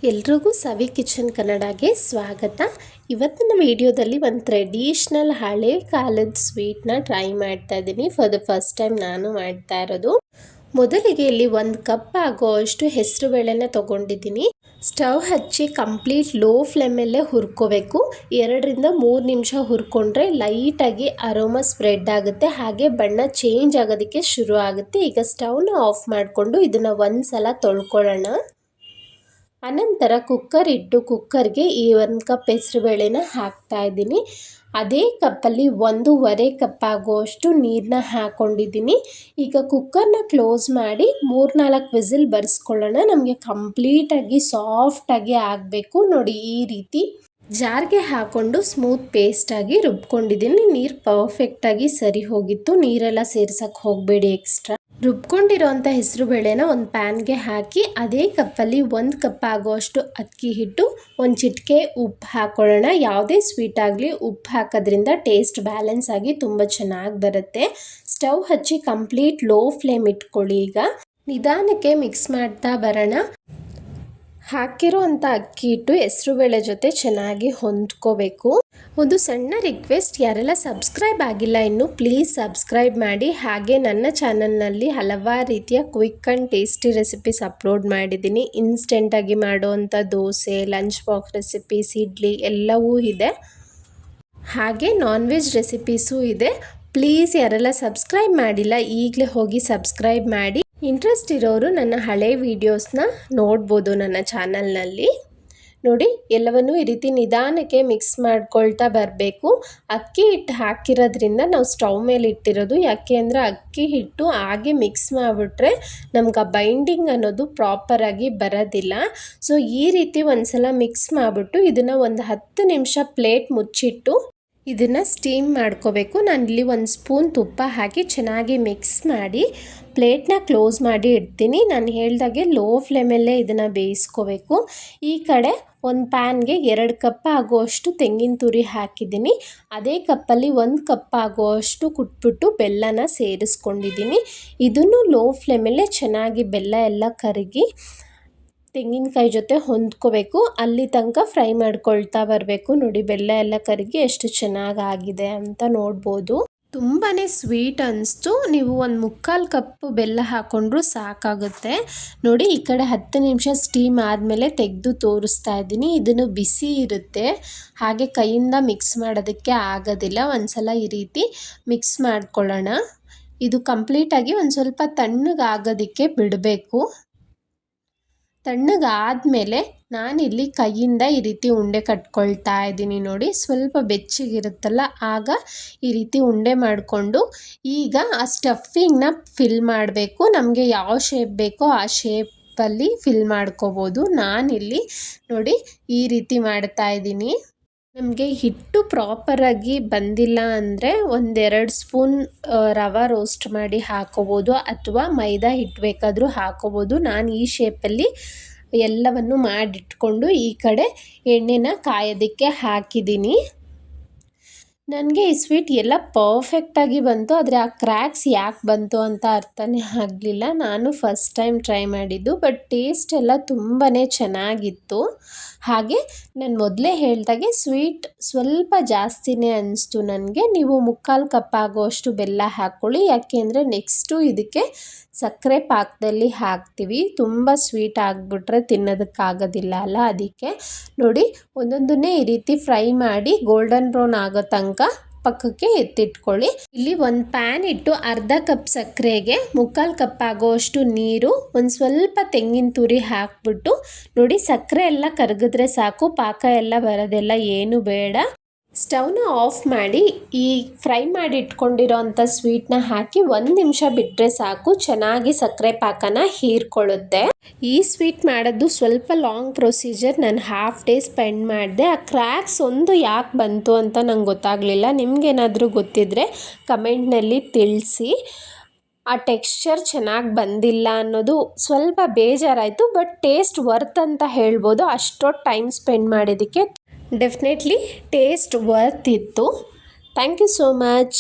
ಎಲ್ರಿಗೂ ಸವಿ ಕಿಚನ್ ಕನ್ನಡಗೆ ಸ್ವಾಗತ. ಇವತ್ತಿನ ವಿಡಿಯೋದಲ್ಲಿ ಒಂದು ಟ್ರೆಡಿಷ್ನಲ್ ಹಳೆ ಕಾಲದ ಸ್ವೀಟ್ನ ಟ್ರೈ ಮಾಡ್ತಾ ಇದ್ದೀನಿ. ಫಾರ್ ದ ಫಸ್ಟ್ ಟೈಮ್ ನಾನು ಮಾಡ್ತಾ ಇರೋದು. ಮೊದಲಿಗೆ ಇಲ್ಲಿ 1 ಕಪ್ ಆಗೋಷ್ಟು ಹೆಸರು ಬೇಳೆನ ತೊಗೊಂಡಿದ್ದೀನಿ. ಸ್ಟವ್ ಹಚ್ಚಿ ಕಂಪ್ಲೀಟ್ ಲೋ ಫ್ಲೇಮಲ್ಲೇ ಹುರ್ಕೋಬೇಕು. 2 ರಿಂದ 3 ನಿಮಿಷ ಹುರ್ಕೊಂಡ್ರೆ ಲೈಟಾಗಿ ಅರೋಮಾ ಸ್ಪ್ರೆಡ್ ಆಗುತ್ತೆ, ಹಾಗೆ ಬಣ್ಣ ಚೇಂಜ್ ಆಗೋದಕ್ಕೆ ಶುರು ಆಗುತ್ತೆ. ಈಗ ಸ್ಟವ್ನ ಆಫ್ ಮಾಡಿಕೊಂಡು ಇದನ್ನು ಒಂದು ಸಲ ತೊಳ್ಕೊಳ್ಳೋಣ. ಅನಂತರ ಕುಕ್ಕರ್ ಇಟ್ಟು ಕುಕ್ಕರ್ಗೆ ಈ 1 ಕಪ್ ಹೆಸರುಬೇಳೆನ ಹಾಕ್ತಾ ಇದ್ದೀನಿ. ಅದೇ ಕಪ್ಪಲ್ಲಿ 1.5 ಕಪ್ ಆಗುವಷ್ಟು ನೀರನ್ನ ಹಾಕ್ಕೊಂಡಿದ್ದೀನಿ. ಈಗ ಕುಕ್ಕರ್ನ ಕ್ಲೋಸ್ ಮಾಡಿ 3-4 ವಿಸಿಲ್ ಬರೆಸ್ಕೊಳ್ಳೋಣ. ನಮಗೆ ಕಂಪ್ಲೀಟಾಗಿ ಸಾಫ್ಟಾಗಿ ಆಗಬೇಕು. ನೋಡಿ, ಈ ರೀತಿ ಜಾರ್ಗೆ ಹಾಕ್ಕೊಂಡು ಸ್ಮೂತ್ ಪೇಸ್ಟಾಗಿ ರುಬ್ಕೊಂಡಿದ್ದೀನಿ. ನೀರು ಪರ್ಫೆಕ್ಟಾಗಿ ಸರಿ ಹೋಗಿತ್ತು. ನೀರೆಲ್ಲ ಸೇರ್ಸಕ್ಕೆ ಹೋಗಬೇಡಿ ಎಕ್ಸ್ಟ್ರಾ. ರುಬ್ಕೊಂಡಿರೋಂಥ ಹೆಸರು ಬೇಳೆನ ಒಂದು ಪ್ಯಾನ್ಗೆ ಹಾಕಿ ಅದೇ ಕಪ್ಪಲ್ಲಿ 1 ಕಪ್ ಆಗೋಷ್ಟು ಅಕ್ಕಿ ಹಿಟ್ಟು, 1 ಚಿಟಿಕೆ ಉಪ್ಪು ಹಾಕ್ಕೊಳ್ಳೋಣ. ಯಾವುದೇ ಸ್ವೀಟ್ ಆಗಲಿ ಉಪ್ಪು ಹಾಕೋದ್ರಿಂದ ಟೇಸ್ಟ್ ಬ್ಯಾಲೆನ್ಸ್ ಆಗಿ ತುಂಬ ಚೆನ್ನಾಗಿ ಬರುತ್ತೆ. ಸ್ಟವ್ ಹಚ್ಚಿ ಕಂಪ್ಲೀಟ್ ಲೋ ಫ್ಲೇಮ್ ಇಟ್ಕೊಳ್ಳಿ. ಈಗ ನಿಧಾನಕ್ಕೆ ಮಿಕ್ಸ್ ಮಾಡ್ತಾ ಬರೋಣ. ಹಾಕಿರೋ ಅಂಥ ಅಕ್ಕಿ ಹಿಟ್ಟು ಹೆಸರುಬೇಳೆ ಜೊತೆ ಚೆನ್ನಾಗಿ ಹೊಂದ್ಕೋಬೇಕು. ಒಂದು ಸಣ್ಣ ರಿಕ್ವೆಸ್ಟ್, ಯಾರೆಲ್ಲ ಸಬ್ಸ್ಕ್ರೈಬ್ ಆಗಿಲ್ಲ ಇನ್ನು ಪ್ಲೀಸ್ ಸಬ್ಸ್ಕ್ರೈಬ್ ಮಾಡಿ. ಹಾಗೆ ನನ್ನ ಚಾನಲ್ನಲ್ಲಿ ಹಲವಾರು ರೀತಿಯ quick and tasty recipes upload ಮಾಡಿದ್ದೀನಿ. ಇನ್ಸ್ಟೆಂಟಾಗಿ ಮಾಡುವಂಥ dosa, lunch box recipes, idli ಎಲ್ಲವೂ ಇದೆ. ಹಾಗೆ ನಾನ್ ವೆಜ್ ರೆಸಿಪೀಸು ಇದೆ. ಪ್ಲೀಸ್ ಯಾರೆಲ್ಲ ಸಬ್ಸ್ಕ್ರೈಬ್ ಮಾಡಿಲ್ಲ ಈಗಲೇ ಹೋಗಿ ಸಬ್ಸ್ಕ್ರೈಬ್ ಮಾಡಿ. ಇಂಟ್ರೆಸ್ಟ್ ಇರೋರು ನನ್ನ ಹಳೆ ವೀಡಿಯೋಸ್ನ ನೋಡ್ಬೋದು ನನ್ನ ಚಾನಲ್ನಲ್ಲಿ. ನೋಡಿ, ಎಲ್ಲವನ್ನೂ ಈ ರೀತಿ ನಿಧಾನಕ್ಕೆ ಮಿಕ್ಸ್ ಮಾಡ್ಕೊಳ್ತಾ ಬರಬೇಕು. ಅಕ್ಕಿ ಹಿಟ್ಟು ಹಾಕಿರೋದ್ರಿಂದ ನಾವು ಸ್ಟವ್ ಮೇಲೆ ಇಟ್ಟಿರೋದು. ಯಾಕೆ ಅಂದರೆ ಅಕ್ಕಿ ಹಿಟ್ಟು ಹಾಗೆ ಮಿಕ್ಸ್ ಮಾಡಿಬಿಟ್ರೆ ನಮ್ಗೆ ಆ ಬೈಂಡಿಂಗ್ ಅನ್ನೋದು ಪ್ರಾಪರಾಗಿ ಬರೋದಿಲ್ಲ. ಸೊ ಈ ರೀತಿ ಒಂದು ಸಲ ಮಿಕ್ಸ್ ಮಾಡಿಬಿಟ್ಟು ಇದನ್ನು ಒಂದು 10 ನಿಮಿಷ ಪ್ಲೇಟ್ ಮುಚ್ಚಿಟ್ಟು ಇದನ್ನು ಸ್ಟೀಮ್ ಮಾಡ್ಕೋಬೇಕು. ನಾನಿಲ್ಲಿ 1 ಸ್ಪೂನ್ ತುಪ್ಪ ಹಾಕಿ ಚೆನ್ನಾಗಿ ಮಿಕ್ಸ್ ಮಾಡಿ ಪ್ಲೇಟ್ನ ಕ್ಲೋಸ್ ಮಾಡಿ ಇಡ್ತೀನಿ. ನಾನು ಹೇಳ್ದಾಗೆ ಲೋ ಫ್ಲೇಮಲ್ಲೇ ಇದನ್ನು ಬೇಯಿಸ್ಕೋಬೇಕು. ಈ ಕಡೆ ಒಂದು ಪ್ಯಾನ್ಗೆ 2 ಕಪ್ ಆಗುವಷ್ಟು ತೆಂಗಿನ ತುರಿ ಹಾಕಿದ್ದೀನಿ. ಅದೇ ಕಪ್ಪಲ್ಲಿ 1 ಕಪ್ ಆಗುವಷ್ಟು ಕುಟ್ಬಿಟ್ಟು ಬೆಲ್ಲನ ಸೇರಿಸ್ಕೊಂಡಿದ್ದೀನಿ. ಇದನ್ನು ಲೋ ಫ್ಲೇಮಲ್ಲೇ ಚೆನ್ನಾಗಿ ಬೆಲ್ಲ ಎಲ್ಲ ಕರಗಿ ತೆಂಗಿನಕಾಯಿ ಜೊತೆ ಹೊಂದ್ಕೋಬೇಕು. ಅಲ್ಲಿ ತನಕ ಫ್ರೈ ಮಾಡ್ಕೊಳ್ತಾ ಬರಬೇಕು. ನೋಡಿ, ಬೆಲ್ಲ ಎಲ್ಲ ಕರಗಿ ಎಷ್ಟು ಚೆನ್ನಾಗಾಗಿದೆ ಅಂತ ನೋಡ್ಬೋದು. ತುಂಬಾ ಸ್ವೀಟ್ ಅನ್ನಿಸ್ತು. ನೀವು 1/4 ಕಪ್ ಬೆಲ್ಲ ಹಾಕ್ಕೊಂಡ್ರೂ ಸಾಕಾಗುತ್ತೆ. ನೋಡಿ, ಈ ಕಡೆ 10 ನಿಮಿಷ ಸ್ಟೀಮ್ ಆದಮೇಲೆ ತೆಗೆದು ತೋರಿಸ್ತಾ ಇದ್ದೀನಿ. ಇದನ್ನು ಬಿಸಿ ಇರುತ್ತೆ, ಹಾಗೆ ಕೈಯಿಂದ ಮಿಕ್ಸ್ ಮಾಡೋದಕ್ಕೆ ಆಗೋದಿಲ್ಲ. ಒಂದ್ಸಲ ಈ ರೀತಿ ಮಿಕ್ಸ್ ಮಾಡ್ಕೊಳ್ಳೋಣ. ಇದು ಕಂಪ್ಲೀಟಾಗಿ ಒಂದು ಸ್ವಲ್ಪ ತಣ್ಣಗಾಗೋದಕ್ಕೆ ಬಿಡಬೇಕು. ತಣ್ಣಗಾದಮೇಲೆ ನಾನಿಲ್ಲಿ ಕೈಯಿಂದ ಈ ರೀತಿ ಉಂಡೆ ಕಟ್ಕೊಳ್ತಾ ಇದ್ದೀನಿ. ನೋಡಿ, ಸ್ವಲ್ಪ ಬೆಚ್ಚಗಿರುತ್ತಲ್ಲ ಆಗ ಈ ರೀತಿ ಉಂಡೆ ಮಾಡಿಕೊಂಡು ಈಗ ಆ ಸ್ಟಫಿಂಗ್ನ ಫಿಲ್ ಮಾಡಬೇಕು. ನಮಗೆ ಯಾವ ಶೇಪ್ ಬೇಕೋ ಆ ಶೇಪಲ್ಲಿ ಫಿಲ್ ಮಾಡ್ಕೋಬೋದು. ನಾನಿಲ್ಲಿ ನೋಡಿ ಈ ರೀತಿ ಮಾಡ್ತಾ ಇದ್ದೀನಿ. ನಮಗೆ ಹಿಟ್ಟು ಪ್ರಾಪರಾಗಿ ಬಂದಿಲ್ಲ ಅಂದರೆ 1-2 ಸ್ಪೂನ್ ರವೆ ರೋಸ್ಟ್ ಮಾಡಿ ಹಾಕೋಬೋದು, ಅಥವಾ ಮೈದಾ ಹಿಟ್ಟು ಬೇಕಾದರೂ ಹಾಕೋಬೋದು. ನಾನು ಈ ಶೇಪಲ್ಲಿ ಎಲ್ಲವನ್ನು ಮಾಡಿಟ್ಕೊಂಡು ಈ ಕಡೆ ಎಣ್ಣೆನ ಕಾಯೋದಕ್ಕೆ ಹಾಕಿದ್ದೀನಿ. ನನಗೆ ಈ ಸ್ವೀಟ್ ಎಲ್ಲ ಪರ್ಫೆಕ್ಟಾಗಿ ಬಂತು, ಆದರೆ ಆ ಕ್ರ್ಯಾಕ್ಸ್ ಯಾಕೆ ಬಂತು ಅಂತ ಅರ್ಥನೇ ಆಗಲಿಲ್ಲ. ನಾನು ಫಸ್ಟ್ ಟೈಮ್ ಟ್ರೈ ಮಾಡಿದ್ದು, ಬಟ್ ಟೇಸ್ಟ್ ಎಲ್ಲ ತುಂಬಾ ಚೆನ್ನಾಗಿತ್ತು. ಹಾಗೆ ನಾನು ಮೊದಲೇ ಹೇಳ್ದಾಗೆ ಸ್ವೀಟ್ ಸ್ವಲ್ಪ ಜಾಸ್ತಿನೇ ಅನ್ನಿಸ್ತು ನನಗೆ. ನೀವು 3/4 ಕಪ್ ಆಗೋಷ್ಟು ಬೆಲ್ಲ ಹಾಕ್ಕೊಳ್ಳಿ. ಯಾಕೆ ಅಂದರೆ ನೆಕ್ಸ್ಟು ಇದಕ್ಕೆ ಸಕ್ಕರೆ ಪಾಕದಲ್ಲಿ ಹಾಕ್ತೀವಿ. ತುಂಬ ಸ್ವೀಟ್ ಆಗಿಬಿಟ್ರೆ ತಿನ್ನೋದಕ್ಕಾಗೋದಿಲ್ಲ ಅಲ್ಲ, ಅದಕ್ಕೆ ನೋಡಿ ಒಂದೊಂದನ್ನೇ ಈ ರೀತಿ ಫ್ರೈ ಮಾಡಿ ಗೋಲ್ಡನ್ ಬ್ರೌನ್ ಆಗೋ ತನಕ ಪಕ್ಕಕ್ಕೆ ಎತ್ತಿಟ್ಕೊಳ್ಳಿ. ಇಲ್ಲಿ ಒಂದು ಪ್ಯಾನ್ ಇಟ್ಟು 1/2 ಕಪ್ ಸಕ್ಕರೆಗೆ 3/4 ಕಪ್ ಆಗೋಷ್ಟು ನೀರು, ಒಂದು ಸ್ವಲ್ಪ ತೆಂಗಿನ ತುರಿ ಹಾಕ್ಬಿಟ್ಟು ನೋಡಿ, ಸಕ್ಕರೆ ಎಲ್ಲ ಕರಗಿದ್ರೆ ಸಾಕು, ಪಾಕ ಎಲ್ಲ ಬರೋದೆಲ್ಲ ಏನು ಬೇಡ. ಸ್ಟವ್ನ ಆಫ್ ಮಾಡಿ ಈ ಫ್ರೈ ಮಾಡಿ ಇಟ್ಕೊಂಡಿರೋ ಅಂಥ ಸ್ವೀಟ್ನ ಹಾಕಿ 1 ನಿಮಿಷ ಬಿಟ್ಟರೆ ಸಾಕು, ಚೆನ್ನಾಗಿ ಸಕ್ಕರೆ ಪಾಕನ ಹೀರ್ಕೊಳ್ಳುತ್ತೆ. ಈ ಸ್ವೀಟ್ ಮಾಡೋದು ಸ್ವಲ್ಪ ಲಾಂಗ್ ಪ್ರೊಸೀಜರ್. ನಾನು ಹಾಫ್ ಡೇ ಸ್ಪೆಂಡ್ ಮಾಡಿದೆ. ಆ ಕ್ರ್ಯಾಕ್ಸ್ ಒಂದು ಯಾಕೆ ಬಂತು ಅಂತ ನಂಗೆ ಗೊತ್ತಾಗಲಿಲ್ಲ. ನಿಮಗೇನಾದರೂ ಗೊತ್ತಿದ್ದರೆ ಕಮೆಂಟ್ನಲ್ಲಿ ತಿಳಿಸಿ. ಆ ಟೆಕ್ಸ್ಚರ್ ಚೆನ್ನಾಗಿ ಬಂದಿಲ್ಲ ಅನ್ನೋದು ಸ್ವಲ್ಪ ಬೇಜಾರಾಯಿತು, ಬಟ್ ಟೇಸ್ಟ್ ವರ್ತ್ ಅಂತ ಹೇಳ್ಬೋದು. ಅಷ್ಟೊತ್ತು ಟೈಮ್ ಸ್ಪೆಂಡ್ ಮಾಡಿದ್ದಕ್ಕೆ ಡೆಫಿನೆಟ್ಲಿ ಟೇಸ್ಟ್ ವರ್ತ್ ಇತ್ತು. Thank you so much.